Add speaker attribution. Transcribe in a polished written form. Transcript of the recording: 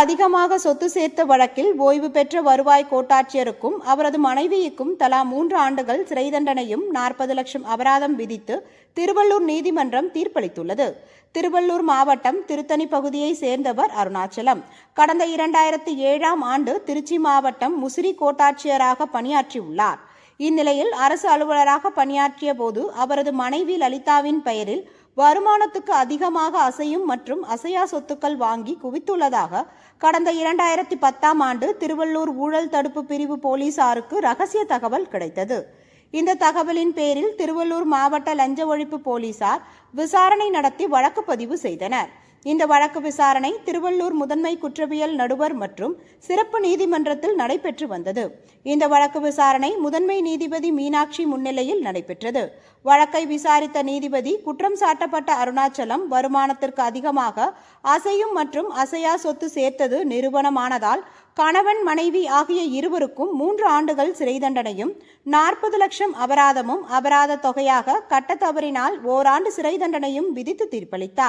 Speaker 1: அதிகமாக சொத்து சேர்த்த வழக்கில் ஓய்வு பெற்ற வருவாய் கோட்டாட்சியருக்கும் அவரது மனைவிக்கும் தலா 3 ஆண்டுகள் சிறை தண்டனையும் 40 லட்சம் அபராதம் விதித்து திருவள்ளூர் நீதிமன்றம் தீர்ப்பளித்துள்ளது. திருவள்ளூர் மாவட்டம் திருத்தணி பகுதியை சேர்ந்தவர் அருணாச்சலம். கடந்த 2007ஆம் ஆண்டு திருச்சி மாவட்டம் முசிறி கோட்டாட்சியராக பணியாற்றியுள்ளார். இந்நிலையில் அரசு அலுவலராக பணியாற்றிய போது அவரது மனைவி லலிதாவின் பெயரில் வருமானத்துக்கு அதிகமாக அசையும் மற்றும் அசையா சொத்துக்கள் வாங்கி குவித்துள்ளதாக கடந்த 2010ஆம் ஆண்டு திருவள்ளூர் ஊழல் தடுப்பு பிரிவு போலீசாருக்கு ரகசிய தகவல் கிடைத்தது. இந்த தகவலின் பேரில் திருவள்ளூர் மாவட்ட லஞ்ச ஒழிப்பு போலீசார் விசாரணை நடத்தி வழக்கு பதிவு செய்தனர். இந்த வழக்கு விசாரணை திருவள்ளூர் முதன்மை குற்றவியல் நடுவர் மற்றும் சிறப்பு நீதிமன்றத்தில் நடைபெற்று வந்தது. இந்த வழக்கு விசாரணை முதன்மை நீதிபதி மீனாட்சி முன்னிலையில் நடைபெற்றது. வழக்கை விசாரித்த நீதிபதி குற்றம் சாட்டப்பட்ட அருணாச்சலம் வருமானத்திற்கு அதிகமாக அசையும் மற்றும் அசையா சொத்து சேர்த்தது நிரூபணமானதால் கணவன் மனைவி ஆகிய இருவருக்கும் 3 ஆண்டுகள் சிறை தண்டனையும் 40 லட்சம் அபராதமும் அபராத தொகையாக கட்ட தவறினால் ஓராண்டு சிறை தண்டனையும் விதித்து தீர்ப்பளித்தார்.